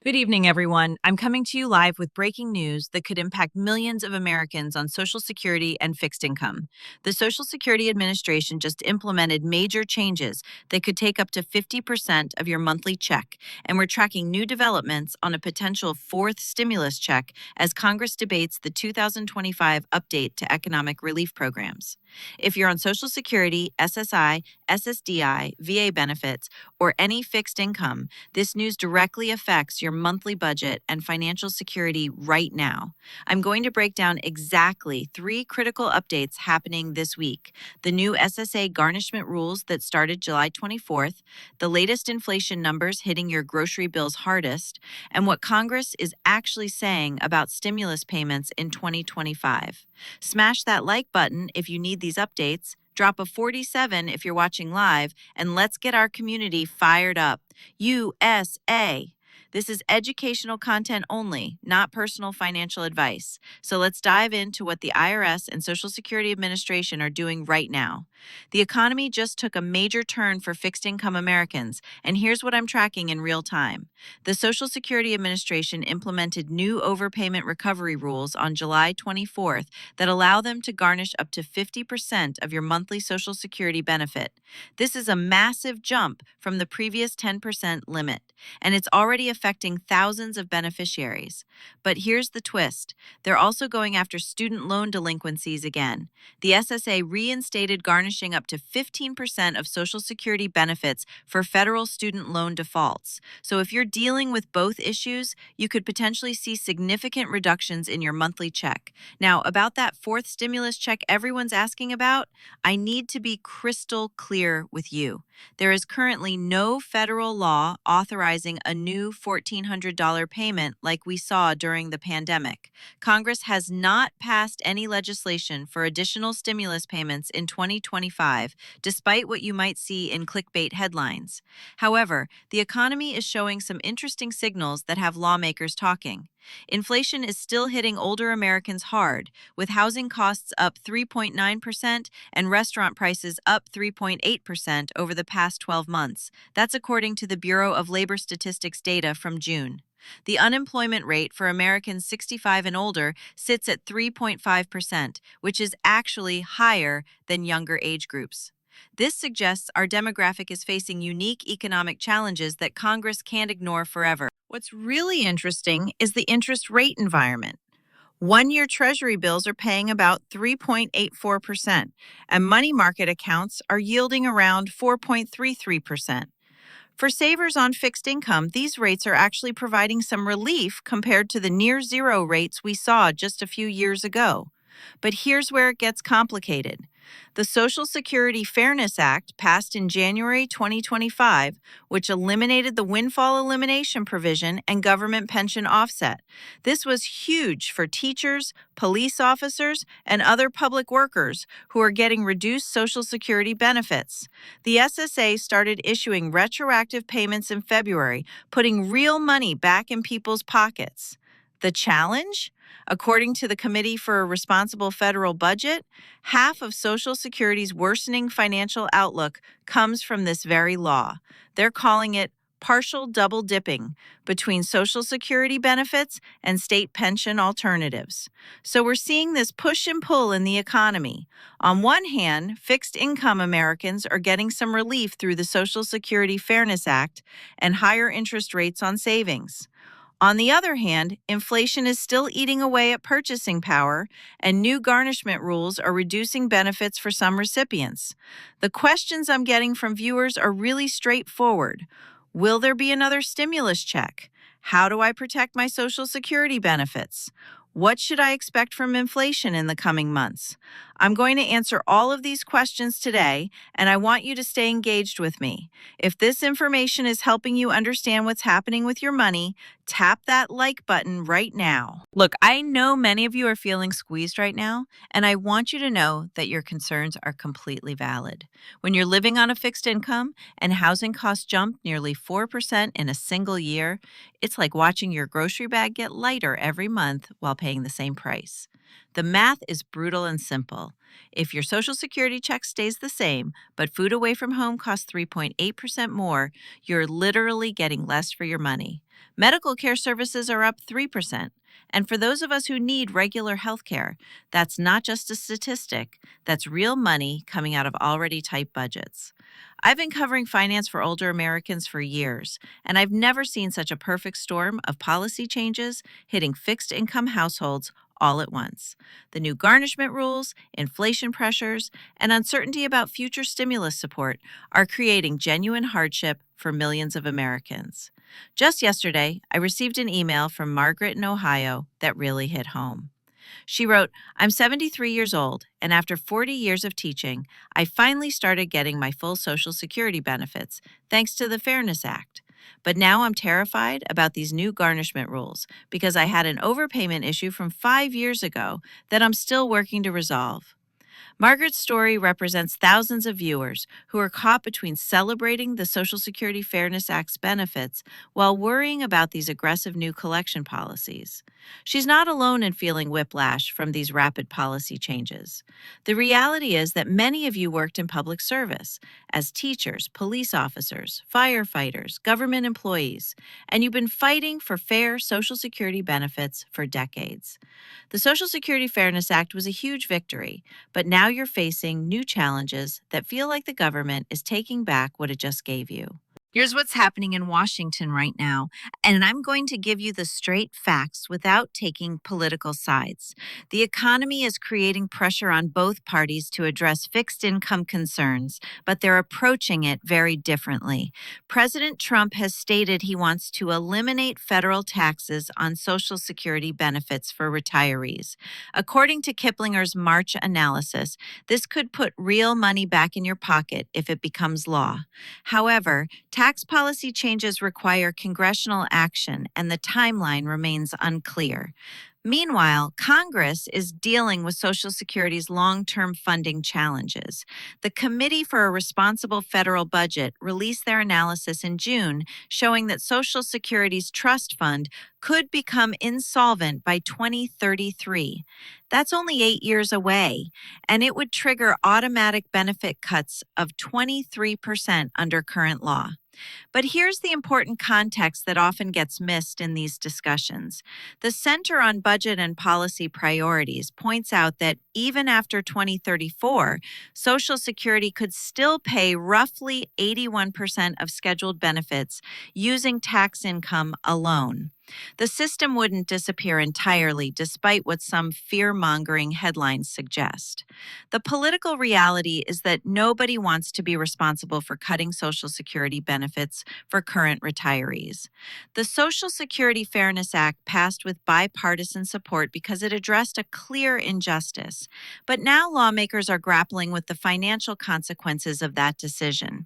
Good evening, everyone. I'm coming to you live with breaking news that could impact millions of Americans on Social Security and fixed income. The Social Security Administration just implemented major changes that could take up to 50% of your monthly check, and we're tracking new developments on a potential fourth stimulus check as Congress debates the 2025 update to economic relief programs. If you're on Social Security, SSI, SSDI, VA benefits, or any fixed income, this news directly affects your monthly budget and financial security right now. I'm going to break down exactly 3 critical updates happening this week: the new SSA garnishment rules that started July 24th, the latest inflation numbers hitting your grocery bills hardest, and what Congress is actually saying about stimulus payments in 2025. Smash that like button if you need these updates. Drop a 47 if you're watching live, and let's get our community fired up. USA! This is educational content only, not personal financial advice. So let's dive into what the IRS and Social Security Administration are doing right now. The economy just took a major turn for fixed income Americans, and here's what I'm tracking in real time. The Social Security Administration implemented new overpayment recovery rules on July 24th that allow them to garnish up to 50% of your monthly Social Security benefit. This is a massive jump from the previous 10% limit, and it's already affecting thousands of beneficiaries. But here's the twist: they're also going after student loan delinquencies again. The SSA reinstated garnishing up to 15% of Social Security benefits for federal student loan defaults. So if you're dealing with both issues, you could potentially see significant reductions in your monthly check. Now, about that fourth stimulus check everyone's asking about, I need to be crystal clear with you. There is currently no federal law authorizing a new $1,400 payment like we saw during the pandemic. Congress has not passed any legislation for additional stimulus payments in 2025, despite what you might see in clickbait headlines. However, the economy is showing some interesting signals that have lawmakers talking. Inflation is still hitting older Americans hard, with housing costs up 3.9% and restaurant prices up 3.8% over the past 12 months. That's according to the Bureau of Labor Statistics data from June. The unemployment rate for Americans 65 and older sits at 3.5%, which is actually higher than younger age groups. This suggests our demographic is facing unique economic challenges that Congress can't ignore forever. What's really interesting is the interest rate environment. One-year Treasury bills are paying about 3.84%, and money market accounts are yielding around 4.33%. For savers on fixed income, these rates are actually providing some relief compared to the near-zero rates we saw just a few years ago. But here's where it gets complicated. The Social Security Fairness Act passed in January 2025, which eliminated the windfall elimination provision and government pension offset. This was huge for teachers, police officers, and other public workers who are getting reduced Social Security benefits. The SSA started issuing retroactive payments in February, putting real money back in people's pockets. The challenge? According to the Committee for a Responsible Federal Budget, half of Social Security's worsening financial outlook comes from this very law. They're calling it partial double dipping between Social Security benefits and state pension alternatives. So we're seeing this push and pull in the economy. On one hand, fixed income Americans are getting some relief through the Social Security Fairness Act and higher interest rates on savings. On the other hand, inflation is still eating away at purchasing power, and new garnishment rules are reducing benefits for some recipients. The questions I'm getting from viewers are really straightforward. Will there be another stimulus check? How do I protect my Social Security benefits? What should I expect from inflation in the coming months? I'm going to answer all of these questions today, and I want you to stay engaged with me. If this information is helping you understand what's happening with your money, tap that like button right now. Look, I know many of you are feeling squeezed right now, and I want you to know that your concerns are completely valid. When you're living on a fixed income and housing costs jump nearly 4% in a single year, it's like watching your grocery bag get lighter every month while paying the same price. The math is brutal and simple. If your Social Security check stays the same, but food away from home costs 3.8% more, you're literally getting less for your money. Medical care services are up 3%. And for those of us who need regular health care, that's not just a statistic, that's real money coming out of already tight budgets. I've been covering finance for older Americans for years, and I've never seen such a perfect storm of policy changes hitting fixed income households all at once. The new garnishment rules, inflation pressures, and uncertainty about future stimulus support are creating genuine hardship for millions of Americans. Just yesterday, I received an email from Margaret in Ohio that really hit home. She wrote, "I'm 73 years old, and after 40 years of teaching, I finally started getting my full Social Security benefits, thanks to the Fairness Act. But now I'm terrified about these new garnishment rules because I had an overpayment issue from 5 years ago that I'm still working to resolve." Margaret's story represents thousands of viewers who are caught between celebrating the Social Security Fairness Act's benefits while worrying about these aggressive new collection policies. She's not alone in feeling whiplash from these rapid policy changes. The reality is that many of you worked in public service as teachers, police officers, firefighters, government employees, and you've been fighting for fair Social Security benefits for decades. The Social Security Fairness Act was a huge victory, but now you're facing new challenges that feel like the government is taking back what it just gave you. Here's what's happening in Washington right now, and I'm going to give you the straight facts without taking political sides. The economy is creating pressure on both parties to address fixed income concerns, but they're approaching it very differently. President Trump has stated he wants to eliminate federal taxes on Social Security benefits for retirees. According to Kiplinger's March analysis, this could put real money back in your pocket if it becomes law. However, tax policy changes require congressional action, and the timeline remains unclear. Meanwhile, Congress is dealing with Social Security's long-term funding challenges. The Committee for a Responsible Federal Budget released their analysis in June, showing that Social Security's trust fund could become insolvent by 2033. That's only 8 years away, and it would trigger automatic benefit cuts of 23% under current law. But here's the important context that often gets missed in these discussions. The Center on Budget and Policy Priorities points out that even after 2034, Social Security could still pay roughly 81% of scheduled benefits using tax income alone. The system wouldn't disappear entirely, despite what some fear-mongering headlines suggest. The political reality is that nobody wants to be responsible for cutting Social Security benefits for current retirees. The Social Security Fairness Act passed with bipartisan support because it addressed a clear injustice. But now lawmakers are grappling with the financial consequences of that decision.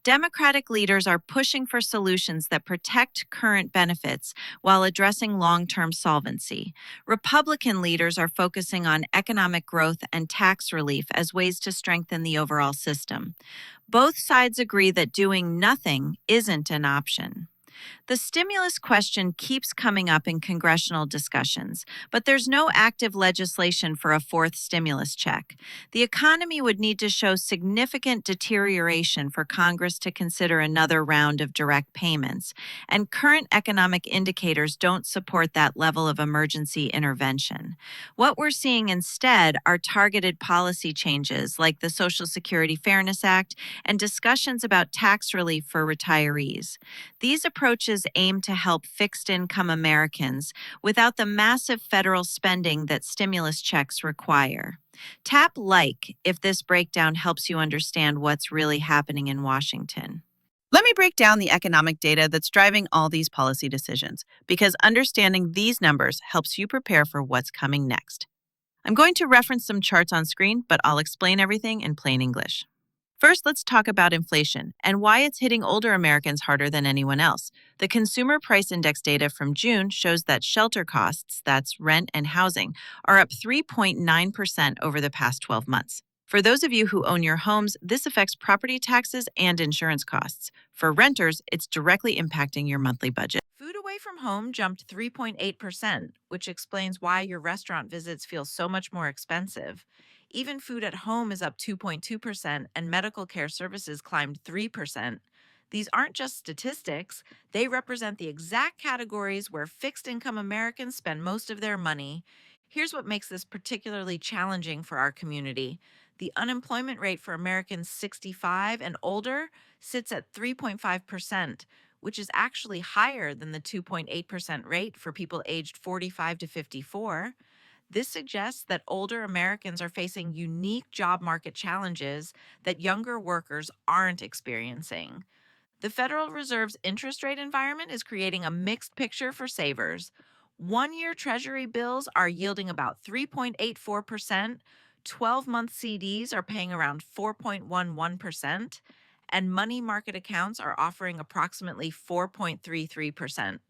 Democratic leaders are pushing for solutions that protect current benefits while addressing long-term solvency. Republican leaders are focusing on economic growth and tax relief as ways to strengthen the overall system. Both sides agree that doing nothing isn't an option. The stimulus question keeps coming up in congressional discussions, but there's no active legislation for a fourth stimulus check. The economy would need to show significant deterioration for Congress to consider another round of direct payments, and current economic indicators don't support that level of emergency intervention. What we're seeing instead are targeted policy changes like the Social Security Fairness Act and discussions about tax relief for retirees. These approaches aim to help fixed-income Americans without the massive federal spending that stimulus checks require. Tap like if this breakdown helps you understand what's really happening in Washington. Let me break down the economic data that's driving all these policy decisions, because understanding these numbers helps you prepare for what's coming next. I'm going to reference some charts on screen, but I'll explain everything in plain English. First, let's talk about inflation and why it's hitting older Americans harder than anyone else. The Consumer Price Index data from June shows that shelter costs, that's rent and housing, are up 3.9% over the past 12 months. For those of you who own your homes, this affects property taxes and insurance costs. For renters, it's directly impacting your monthly budget. Food away from home jumped 3.8%, which explains why your restaurant visits feel so much more expensive. Even food at home is up 2.2%, and medical care services climbed 3%. These aren't just statistics, they represent the exact categories where fixed income Americans spend most of their money. Here's what makes this particularly challenging for our community. The unemployment rate for Americans 65 and older sits at 3.5%, which is actually higher than the 2.8% rate for people aged 45 to 54. This suggests that older Americans are facing unique job market challenges that younger workers aren't experiencing. The Federal Reserve's interest rate environment is creating a mixed picture for savers. 1 year Treasury bills are yielding about 3.84%, 12-month CDs are paying around 4.11%, and money market accounts are offering approximately 4.33%.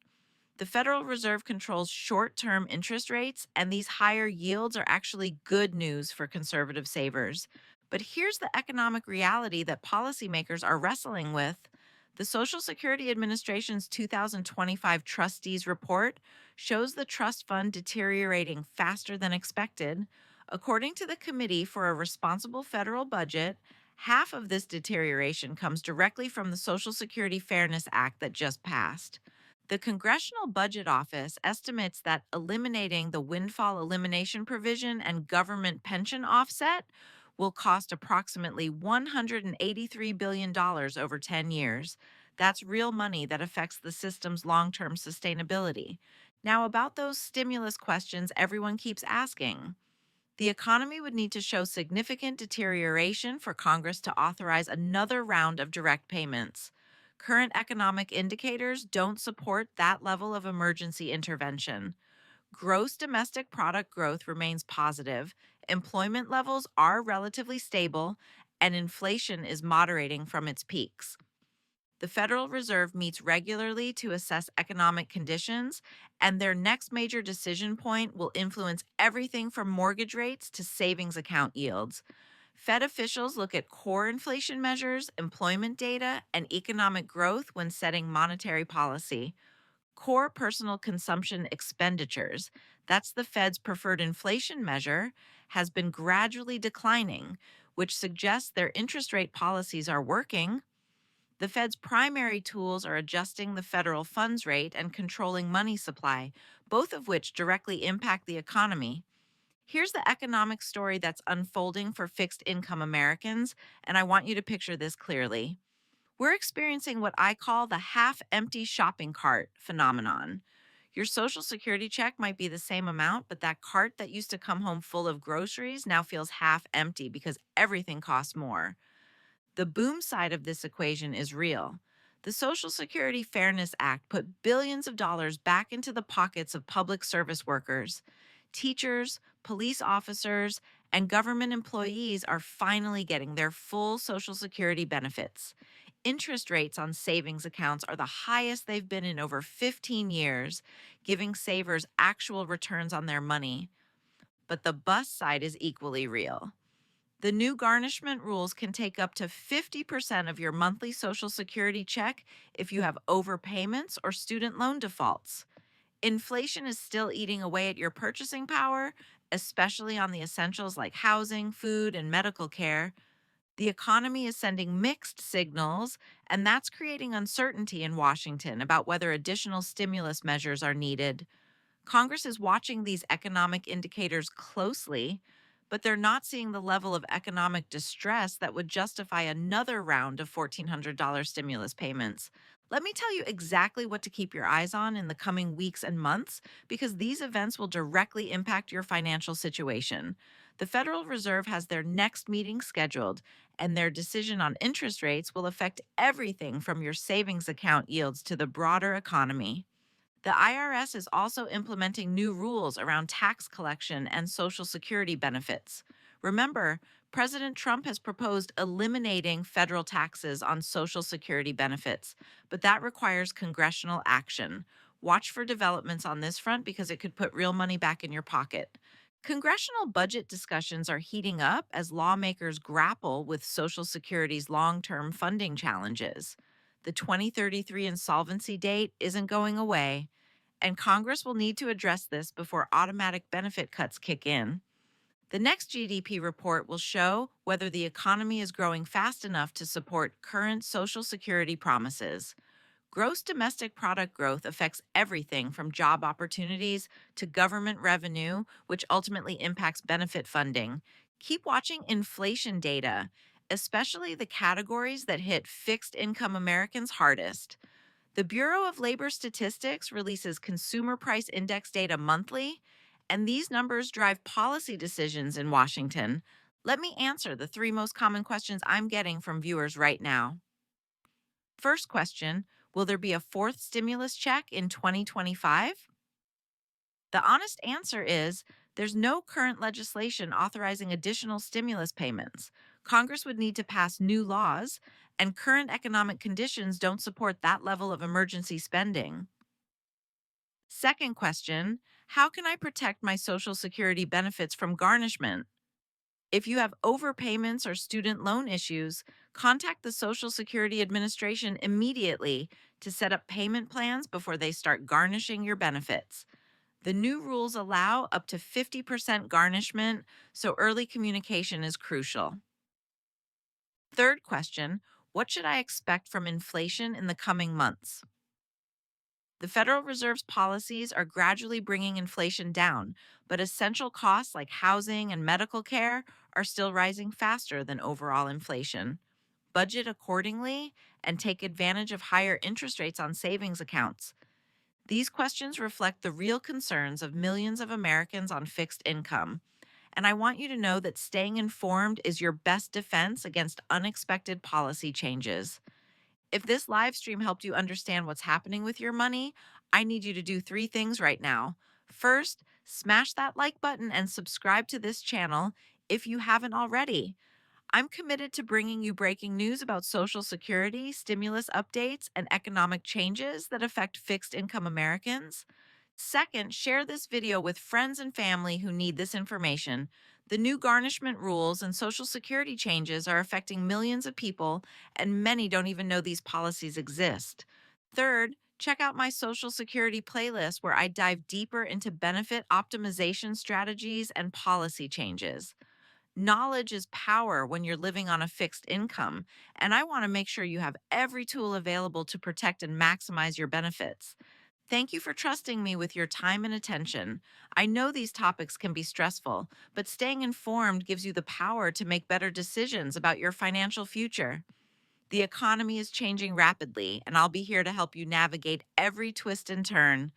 The Federal Reserve controls short term interest rates, and these higher yields are actually good news for conservative savers. But here's the economic reality that policymakers are wrestling with. The Social Security Administration's 2025 Trustees Report shows the trust fund deteriorating faster than expected. According to the Committee for a Responsible Federal Budget, half of this deterioration comes directly from the Social Security Fairness Act that just passed. The Congressional Budget Office estimates that eliminating the windfall elimination provision and government pension offset will cost approximately $183 billion over 10 years. That's real money that affects the system's long term sustainability. Now, about those stimulus questions everyone keeps asking. The economy would need to show significant deterioration for Congress to authorize another round of direct payments. Current economic indicators don't support that level of emergency intervention. Gross domestic product growth remains positive, employment levels are relatively stable, and inflation is moderating from its peaks. The Federal Reserve meets regularly to assess economic conditions, and their next major decision point will influence everything from mortgage rates to savings account yields. Fed officials look at core inflation measures, employment data, and economic growth when setting monetary policy. Core personal consumption expenditures, that's the Fed's preferred inflation measure, has been gradually declining, which suggests their interest rate policies are working. The Fed's primary tools are adjusting the federal funds rate and controlling money supply, both of which directly impact the economy. Here's the economic story that's unfolding for fixed income Americans, and I want you to picture this clearly. We're experiencing what I call the half empty shopping cart phenomenon. Your Social Security check might be the same amount, but that cart that used to come home full of groceries now feels half empty because everything costs more. The boom side of this equation is real. The Social Security Fairness Act put billions of dollars back into the pockets of public service workers. Teachers, police officers, and government employees are finally getting their full Social Security benefits. Interest rates on savings accounts are the highest they've been in over 15 years, giving savers actual returns on their money. But the bust side is equally real. The new garnishment rules can take up to 50% of your monthly Social Security check if you have overpayments or student loan defaults. Inflation is still eating away at your purchasing power, especially on the essentials like housing, food, and medical care. The economy is sending mixed signals, and that's creating uncertainty in Washington about whether additional stimulus measures are needed. Congress is watching these economic indicators closely, but they're not seeing the level of economic distress that would justify another round of $1,400 stimulus payments. Let me tell you exactly what to keep your eyes on in the coming weeks and months, because these events will directly impact your financial situation. The Federal Reserve has their next meeting scheduled, and their decision on interest rates will affect everything from your savings account yields to the broader economy. The IRS is also implementing new rules around tax collection and Social Security benefits. Remember, President Trump has proposed eliminating federal taxes on Social Security benefits, but that requires congressional action. Watch for developments on this front because it could put real money back in your pocket. Congressional budget discussions are heating up as lawmakers grapple with Social Security's long term funding challenges. The 2033 insolvency date isn't going away, and Congress will need to address this before automatic benefit cuts kick in. The next GDP report will show whether the economy is growing fast enough to support current Social Security promises. Gross domestic product growth affects everything from job opportunities to government revenue, which ultimately impacts benefit funding. Keep watching inflation data, especially the categories that hit fixed income Americans hardest. The Bureau of Labor Statistics releases consumer price index data monthly, and these numbers drive policy decisions in Washington. Let me answer the three most common questions I'm getting from viewers right now. First question: will there be a fourth stimulus check in 2025? The honest answer is there's no current legislation authorizing additional stimulus payments. Congress would need to pass new laws, and current economic conditions don't support that level of emergency spending. Second question: how can I protect my Social Security benefits from garnishment? If you have overpayments or student loan issues, contact the Social Security Administration immediately to set up payment plans before they start garnishing your benefits. The new rules allow up to 50% garnishment, so early communication is crucial. Third question: what should I expect from inflation in the coming months? The Federal Reserve's policies are gradually bringing inflation down, but essential costs like housing and medical care are still rising faster than overall inflation. Budget accordingly and take advantage of higher interest rates on savings accounts. These questions reflect the real concerns of millions of Americans on fixed income. And I want you to know that staying informed is your best defense against unexpected policy changes. If this live stream helped you understand what's happening with your money, I need you to do three things right now. First, smash that like button and subscribe to this channel if you haven't already. I'm committed to bringing you breaking news about Social Security, stimulus updates, and economic changes that affect fixed income Americans. Second, share this video with friends and family who need this information. The new garnishment rules and Social Security changes are affecting millions of people, and many don't even know these policies exist. Third, check out my Social Security playlist where I dive deeper into benefit optimization strategies and policy changes. Knowledge is power when you're living on a fixed income, and I want to make sure you have every tool available to protect and maximize your benefits. Thank you for trusting me with your time and attention. I know these topics can be stressful, but staying informed gives you the power to make better decisions about your financial future. The economy is changing rapidly, and I'll be here to help you navigate every twist and turn.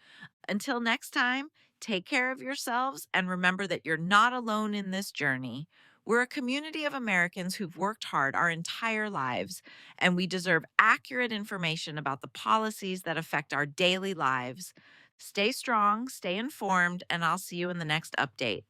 Until next time, take care of yourselves and remember that you're not alone in this journey. We're a community of Americans who've worked hard our entire lives, and we deserve accurate information about the policies that affect our daily lives. Stay strong, stay informed, and I'll see you in the next update.